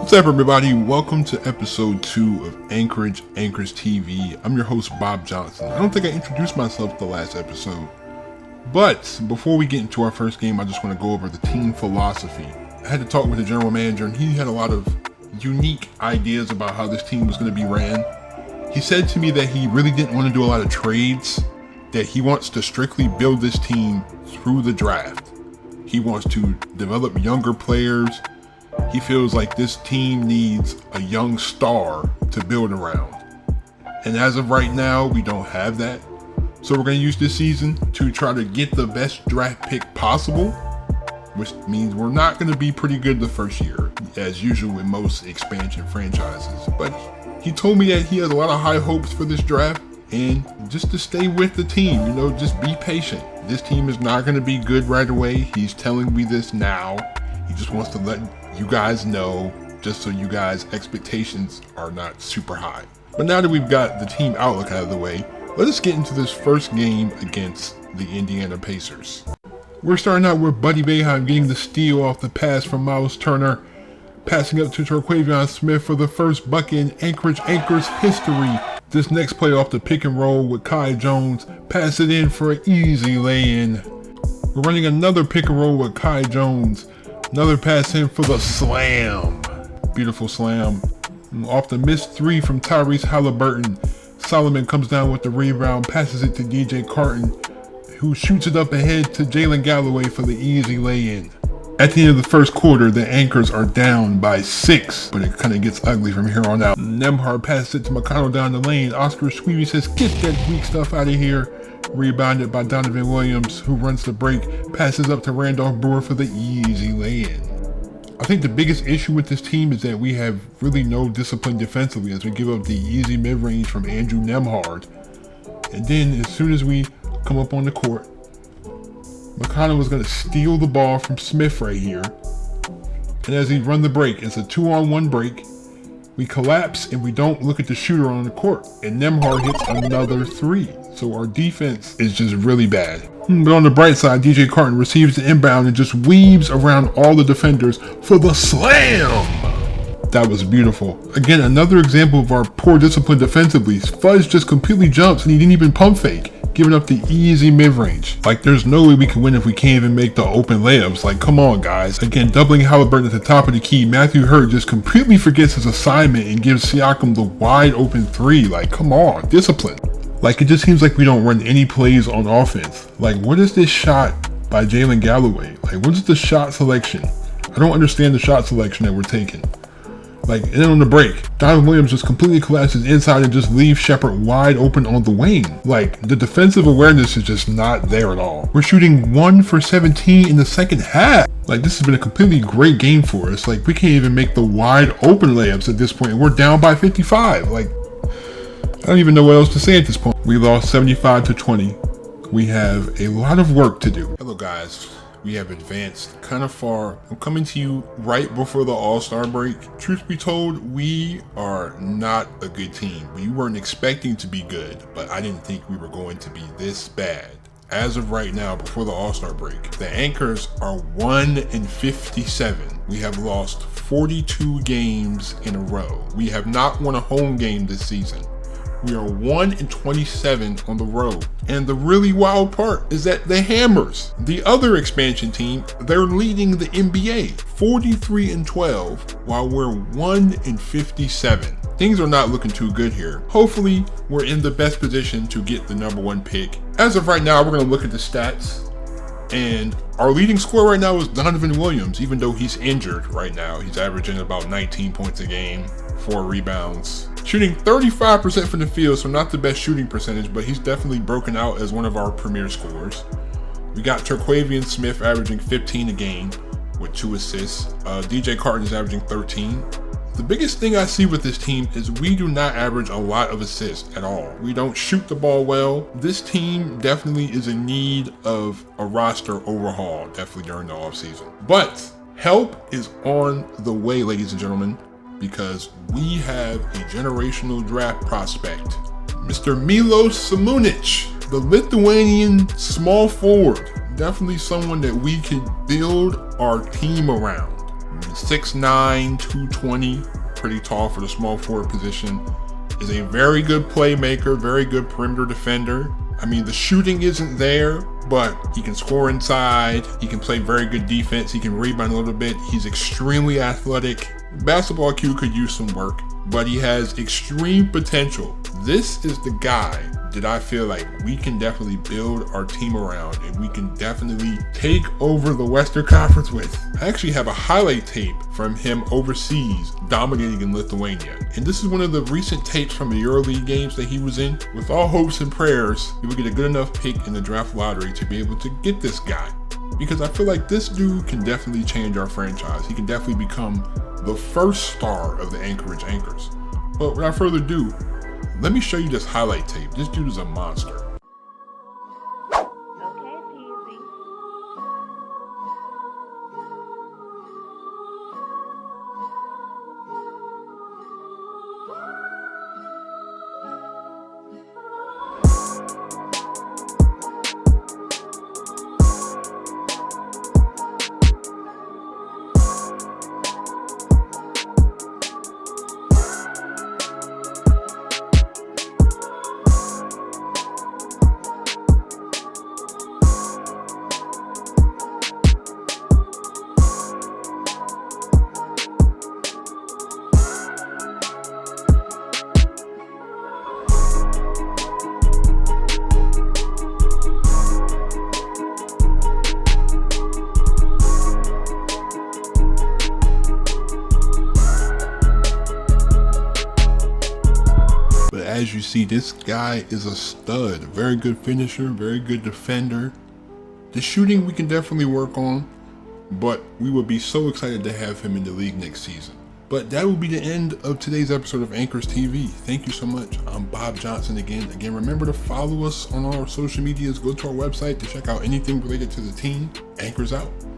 What's up, everybody? Welcome to episode 2 of Anchorage TV. I'm your host, Bob Johnson. I don't think I introduced myself the last episode. But before we get into our first game, I just want to go over the team philosophy. I had to talk with the general manager, and he had a lot of unique ideas about how this team was going to be ran. He said to me that he really didn't want to do a lot of trades, that he wants to strictly build this team through the draft. He wants to develop younger players. He feels like this team needs a young star to build around. And as of right now, we don't have that. So we're going to use this season to try to get the best draft pick possible, which means we're not going to be pretty good the first year, as usual with most expansion franchises. But he told me that he has a lot of high hopes for this draft, and just to stay with the team, just be patient. This team is not going to be good right away. He's telling me this now. He just wants to let you guys know, just so you guys' expectations are not super high. But now that we've got the team outlook out of the way, let us get into this first game against the Indiana Pacers. We're starting out with Buddy Boeheim getting the steal off the pass from Miles Turner, passing up to Terquavion Smith for the first bucket in Anchorage Anchors history. This next play off the pick and roll with Kai Jones, pass it in for an easy lay-in. We're running another pick and roll with Kai Jones. Another pass in for the slam. Beautiful slam. Off the missed three from Tyrese Halliburton, Solomon comes down with the rebound, passes it to DJ Carton, who shoots it up ahead to Jalen Galloway for the easy lay-in. At the end of the first quarter, the Anchors are down by 6, but it kind of gets ugly from here on out. Nembhard passes it to McConnell down the lane. Oscar Sweeby says, "Get that weak stuff out of here." Rebounded by Donovan Williams, who runs the break, passes up to Randolph Brewer for the easy lay-in. I think the biggest issue with this team is that we have really no discipline defensively, as we give up the easy mid-range from Andrew Nembhard. And then as soon as we come up on the court, McConnell was going to steal the ball from Smith right here. And as he run the break, it's a 2-on-1 break. We collapse and we don't look at the shooter on the court. And Nembhard hits another 3. So our defense is just really bad. But on the bright side, DJ Carton receives the inbound and just weaves around all the defenders for the slam. That was beautiful. Again, another example of our poor discipline defensively. Fudge just completely jumps and he didn't even pump fake, giving up the easy mid-range. Like, there's no way we can win if we can't even make the open layups. Like, come on, guys. Again, doubling Halliburton at the top of the key, Matthew Hurt just completely forgets his assignment and gives Siakam the wide open 3. Like, come on, discipline. Like, it just seems like we don't run any plays on offense. Like, what is this shot by Jalen Galloway? Like, what is the shot selection? I don't understand the shot selection that we're taking. Like, and then on the break, Donovan Williams just completely collapses inside and just leaves Shepard wide open on the wing. Like, the defensive awareness is just not there at all. We're shooting 1 for 17 in the second half. Like, this has been a completely great game for us. Like, we can't even make the wide open layups at this point. And we're down by 55. Like, I don't even know what else to say at this point. We lost 75-20. We have a lot of work to do. Hello, guys. We have advanced kind of far. I'm coming to you right before the All-Star break. Truth be told, we are not a good team. We weren't expecting to be good, but I didn't think we were going to be this bad. As of right now, before the All-Star break, the Anchors are 1-57. We have lost 42 games in a row. We have not won a home game this season. We are 1-27 on the road. And the really wild part is that the Hammers, the other expansion team, they're leading the NBA 43-12 while we're 1-57. Things are not looking too good here. Hopefully, we're in the best position to get the #1 pick. As of right now, we're going to look at the stats. And our leading scorer right now is Donovan Williams, even though he's injured right now. He's averaging about 19 points a game, 4 rebounds. Shooting 35% from the field, so not the best shooting percentage, but he's definitely broken out as one of our premier scorers. We got Terquavion Smith averaging 15 a game with 2 assists. DJ Carton is averaging 13. The biggest thing I see with this team is we do not average a lot of assists at all. We don't shoot the ball well. This team definitely is in need of a roster overhaul, definitely during the offseason. But help is on the way, ladies and gentlemen, because we have a generational draft prospect, Mr. Milos Simunic, the Lithuanian small forward. Definitely someone that we can build our team around. 6'9", 220, pretty tall for the small forward position. Is a very good playmaker, very good perimeter defender. I mean, the shooting isn't there, but he can score inside. He can play very good defense. He can rebound a little bit. He's extremely athletic. Basketball IQ could use some work, but he has extreme potential. This is the guy that I feel like we can definitely build our team around, and we can definitely take over the Western Conference with. I actually have a highlight tape from him overseas dominating in Lithuania. And this is one of the recent tapes from the EuroLeague games that he was in. With all hopes and prayers, he would get a good enough pick in the draft lottery to be able to get this guy. Because I feel like this dude can definitely change our franchise. He can definitely become the first star of the Anchorage Anchors. But without further ado, let me show you this highlight tape. This dude is a monster. As you see, this guy is a stud. Very good finisher, very good defender. The shooting we can definitely work on, but we would be so excited to have him in the league next season. But that will be the end of today's episode of Anchors TV. Thank you so much. I'm Bob Johnson again. Remember to follow us on our social medias. Go to our website to check out anything related to the team. Anchors out.